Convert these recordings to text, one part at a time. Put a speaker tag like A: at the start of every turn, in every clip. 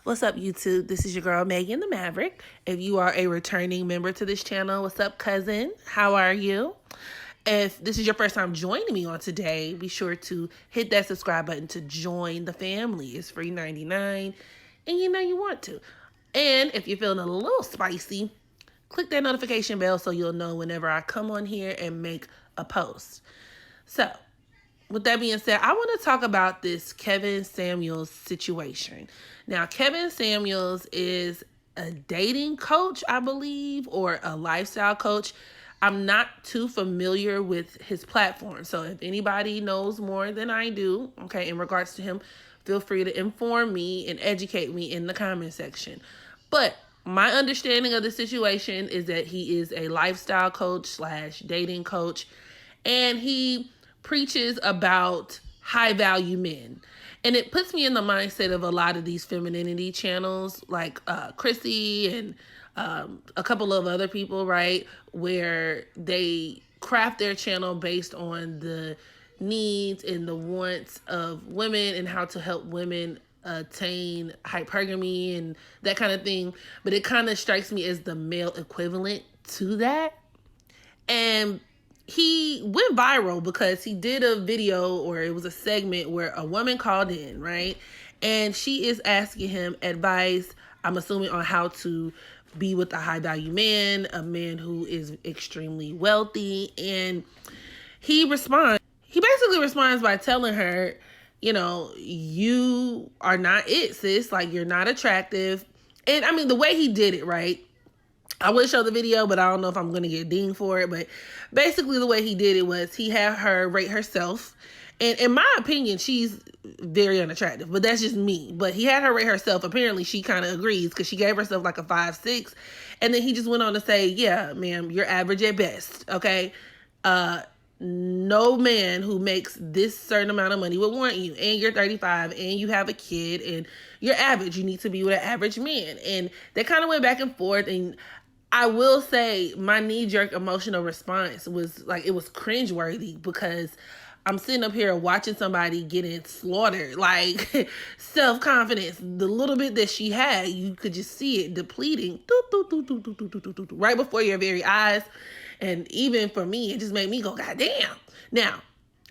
A: What's up, YouTube? This is your girl, Megan the Maverick. If you are a returning member to this channel, what's up, cousin? How are you? If this is your first time joining me on today, be sure to hit that subscribe button to join the family. It's free 99, and you know you want to. And if you're feeling a little spicy, click that notification bell so you'll know whenever I come on here and make a post. So, with that being said, I want to talk about this Kevin Samuels situation. Now, Kevin Samuels is a dating coach, I believe, or a lifestyle coach. I'm not too familiar with his platform. So if anybody knows more than I do, okay, in regards to him, feel free to inform me and educate me in the comment section. But my understanding of the situation is that he is a lifestyle coach slash dating coach, and he preaches about high value men. And it puts me in the mindset of a lot of these femininity channels like Chrissy and a couple of other people, right? Where they craft their channel based on the needs and the wants of women and how to help women attain hypergamy and that kind of thing. But it kind of strikes me as the male equivalent to that. And he went viral because he did a video, or it was a segment where a woman called in, right? And she is asking him advice, I'm assuming, on how to be with a high value man, a man who is extremely wealthy. And he basically responds by telling her, you know, you are not it, sis. Like, you're not attractive. And I mean, the way he did it, right? I would show the video, but I don't know if I'm going to get dinged for it. But basically the way he did it was he had her rate herself. And in my opinion, she's very unattractive, but that's just me. But he had her rate herself. Apparently she kind of agrees because she gave herself like a 5.6. And then he just went on to say, yeah, ma'am, you're average at best. Okay. No man who makes this certain amount of money would want you, and you're 35 and you have a kid and you're average. You need to be with an average man. And they kind of went back and forth. And I will say my knee-jerk emotional response was like, it was cringeworthy because I'm sitting up here watching somebody getting slaughtered. Like, self-confidence, the little bit that she had, you could just see it depleting right before your very eyes. And even for me, it just made me go, God damn. Now,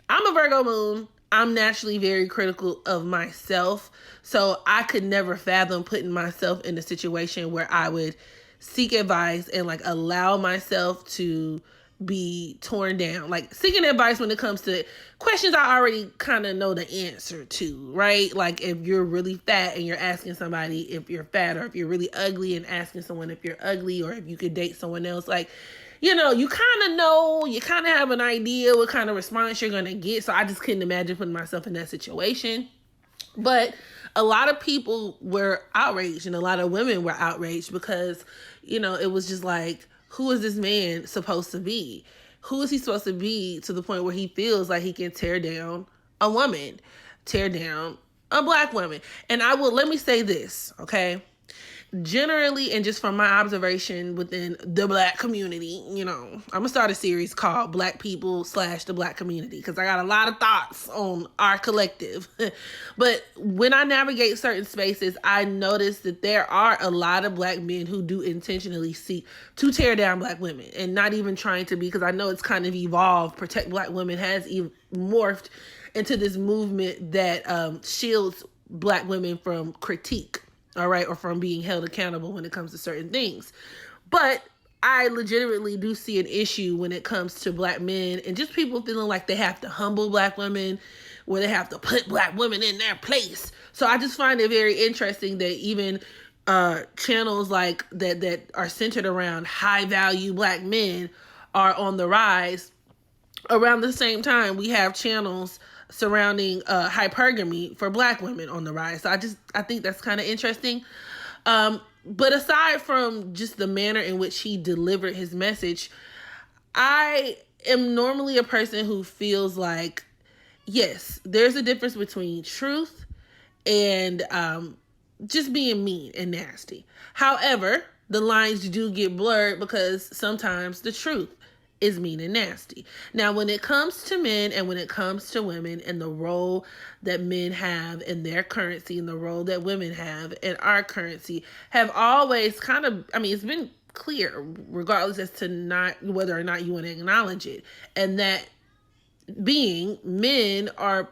A: I'm a Virgo moon. I'm naturally very critical of myself. So I could never fathom putting myself in a situation where I would seek advice and like allow myself to be torn down. Like, seeking advice when it comes to questions I already kind of know the answer to, right? Like, if you're really fat and you're asking somebody if you're fat, or if you're really ugly and asking someone if you're ugly, or if you could date someone else, like, you know, you kind of know, you kind of have an idea what kind of response you're going to get. So I just couldn't imagine putting myself in that situation. But a lot of people were outraged, and a lot of women were outraged because, you know, it was just like, who is this man supposed to be? Who is he supposed to be to the point where he feels like he can tear down a woman, tear down a black woman? And let me say this, okay? Generally, and just from my observation within the black community, you know, I'm gonna start a series called Black People / the Black Community because I got a lot of thoughts on our collective. But when I navigate certain spaces, I notice that there are a lot of black men who do intentionally seek to tear down black women, and not even trying to be, because I know it's kind of evolved. Protect Black Women has morphed into this movement that shields black women from critique. All right, or from being held accountable when it comes to certain things. But I legitimately do see an issue when it comes to black men and just people feeling like they have to humble black women, where they have to put black women in their place. So I just find it very interesting that even channels like that are centered around high value black men are on the rise. Around the same time, we have channels surrounding hypergamy for black women on the rise. So I think that's kind of interesting. But aside from just the manner in which he delivered his message, I am normally a person who feels like, yes, there's a difference between truth and just being mean and nasty. However, the lines do get blurred because sometimes the truth is mean and nasty. Now, when it comes to men and when it comes to women and the role that men have in their currency and the role that women have in our currency have always kind of, I mean, it's been clear regardless as to not whether or not you want to acknowledge it. And that being men are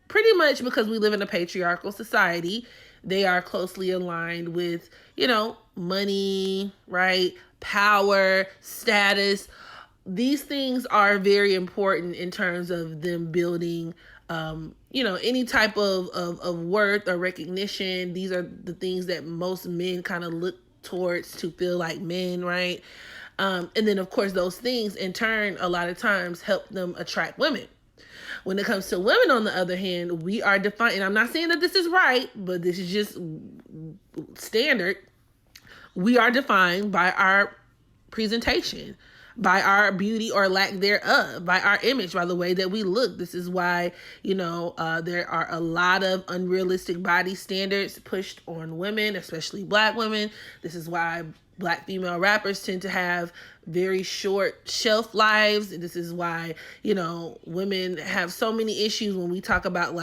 A: pretty much, because we live in a patriarchal society, they are closely aligned with, money, right? Power, status. These things are very important in terms of them building, any type of worth or recognition. These are the things that most men kind of look towards to feel like men, right? And then, of course, those things in turn, a lot of times help them attract women. When it comes to women, on the other hand, we are defined, and I'm not saying that this is right, but this is just standard. We are defined by our presentation, by our beauty or lack thereof, by our image, by the way that we look. This is why, there are a lot of unrealistic body standards pushed on women, especially Black women. This is why Black female rappers tend to have very short shelf lives. This is why, women have so many issues when we talk about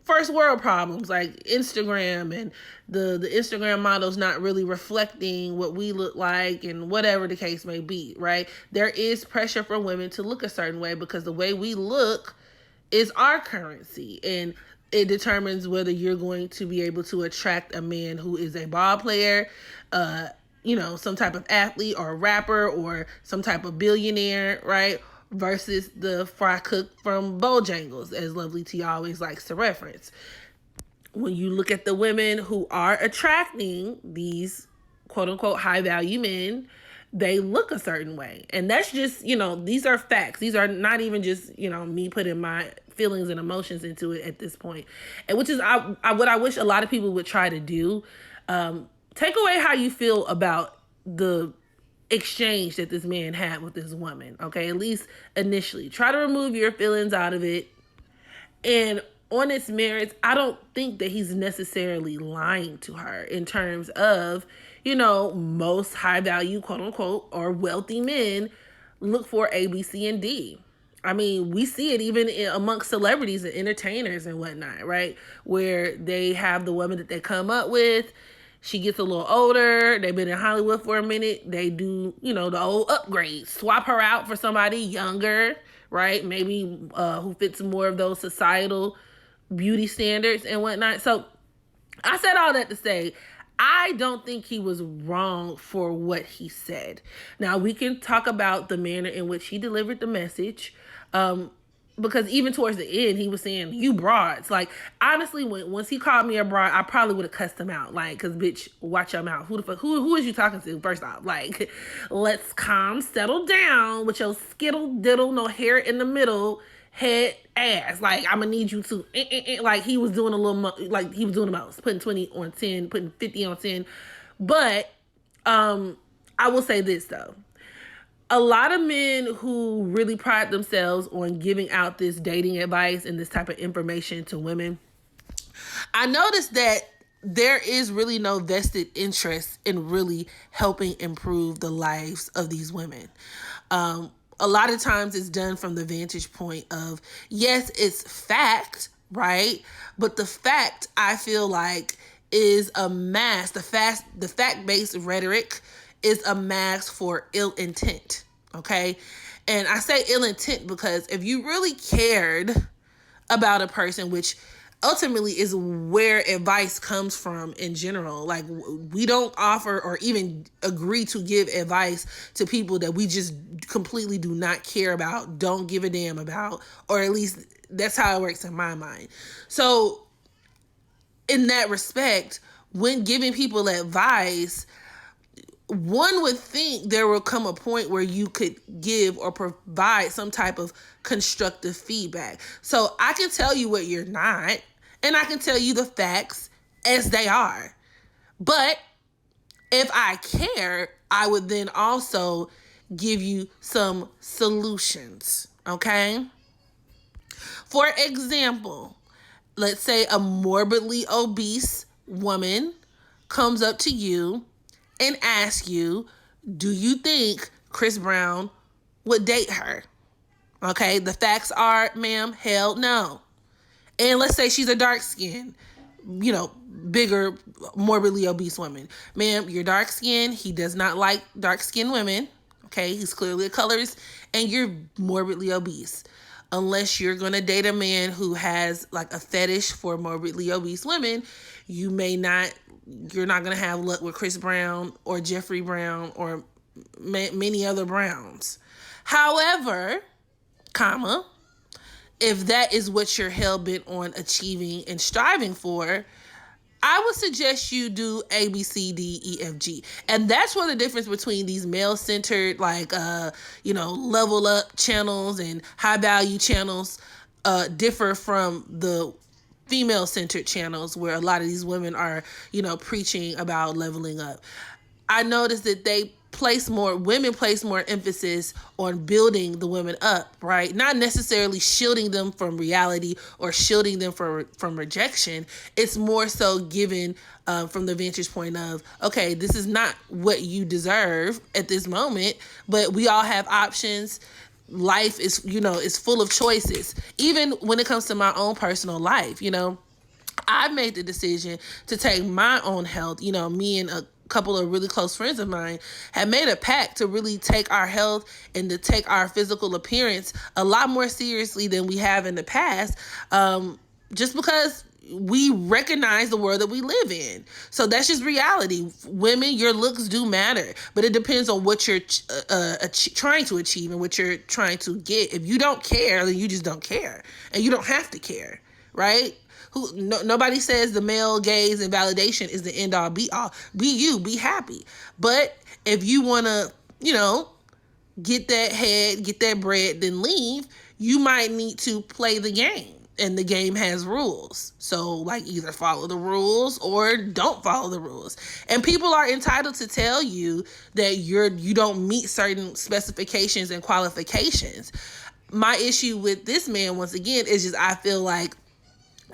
A: first world problems like Instagram and the Instagram models not really reflecting what we look like and whatever the case may be, right? There is pressure for women to look a certain way because the way we look is our currency, and it determines whether you're going to be able to attract a man who is a ball player, some type of athlete or rapper or some type of billionaire, right? Versus the fry cook from Bojangles, as Lovely T always likes to reference. When you look at the women who are attracting these quote unquote high value men, they look a certain way. And that's just, these are facts. These are not even just, me putting my feelings and emotions into it at this point. And which is what I wish a lot of people would try to do. Take away how you feel about the exchange that this man had with this woman, okay? At least initially. Try to remove your feelings out of it. And on its merits, I don't think that he's necessarily lying to her in terms of, most high value, quote unquote, or wealthy men look for A, B, C, and D. I mean, we see it even amongst celebrities and entertainers and whatnot, right? Where they have the woman that they come up with. She gets a little older. They've been in Hollywood for a minute. They do, the old upgrade. Swap her out for somebody younger, right? Maybe who fits more of those societal beauty standards and whatnot. So I said all that to say, I don't think he was wrong for what he said. Now, we can talk about the manner in which he delivered the message. Because even towards the end, he was saying, you broads. Like, honestly, once he called me a broad, I probably would have cussed him out. Like, because, bitch, watch your mouth. Who is you talking to, first off? Like, let's settle down with your skittle diddle, no hair in the middle, head ass. Like, I'm going to need you to, like, he was doing he was doing the most. Putting 20 on 10, putting 50 on 10. But, I will say this, though. A lot of men who really pride themselves on giving out this dating advice and this type of information to women, I noticed that there is really no vested interest in really helping improve the lives of these women. A lot of times it's done from the vantage point of, yes, it's fact, right? But the fact, I feel like, is a mask. The fact-based rhetoric is a mask for ill intent, okay? And I say ill intent because if you really cared about a person, which ultimately is where advice comes from in general, like we don't offer or even agree to give advice to people that we just completely do not care about, don't give a damn about, or at least that's how it works in my mind. So in that respect, when giving people advice, one would think there will come a point where you could give or provide some type of constructive feedback. So I can tell you what you're not, and I can tell you the facts as they are. But if I care, I would then also give you some solutions, okay? For example, let's say a morbidly obese woman comes up to you and asks you, do you think Chris Brown would date her. Okay, the facts are, ma'am, hell no. And let's say she's a dark skinned, bigger, morbidly obese woman. Ma'am, you're dark skinned. He does not like dark skinned women. Okay, he's clearly a colorist, and you're morbidly obese. Unless you're going to date a man who has like a fetish for morbidly obese women, you're not going to have luck with Chris Brown or Jeffrey Brown or many other Browns. However, if that is what you're hell-bent on achieving and striving for, I would suggest you do A, B, C, D, E, F, G. And that's where the difference between these male-centered, level up channels and high-value channels differ from the female-centered channels where a lot of these women are, preaching about leveling up. I noticed that women place more emphasis on building the women up, right? Not necessarily shielding them from reality or shielding them from rejection. It's more so given from the vantage point of, okay, this is not what you deserve at this moment, but we all have options. Life is, is full of choices. Even when it comes to my own personal life, I've made the decision to take my own health. Me and a couple of really close friends of mine have made a pact to really take our health and to take our physical appearance a lot more seriously than we have in the past, just because we recognize the world that we live in. So that's just reality. Women, your looks do matter, but it depends on what you're trying to achieve and what you're trying to get. If you don't care, then you just don't care, and you don't have to care, right? Nobody says the male gaze and validation is the end all be all. Be you, be happy. But if you want to, get that head, get that bread, then leave, you might need to play the game. And the game has rules. So either follow the rules or don't follow the rules. And people are entitled to tell you that you don't meet certain specifications and qualifications. My issue with this man, once again, is just I feel like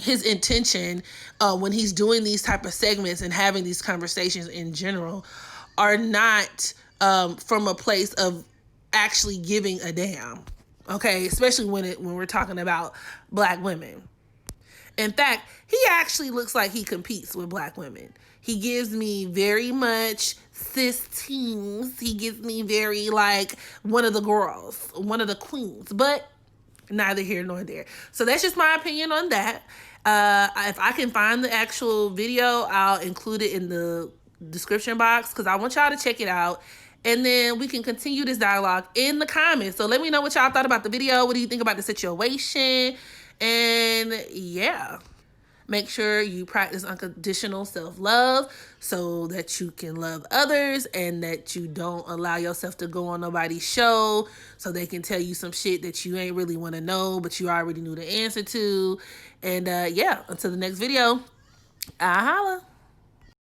A: his intention when he's doing these type of segments and having these conversations in general are not from a place of actually giving a damn. Okay, especially when we're talking about Black women. In fact, he actually looks like he competes with Black women. He gives me very much cis teens. He gives me very one of the girls, one of the queens, but neither here nor there. So that's just my opinion on that. If I can find the actual video, I'll include it in the description box because I want y'all to check it out. And then we can continue this dialogue in the comments. So let me know what y'all thought about the video. What do you think about the situation? And yeah, make sure you practice unconditional self-love so that you can love others and that you don't allow yourself to go on nobody's show so they can tell you some shit that you ain't really want to know, but you already knew the answer to. And yeah, until the next video, I holla.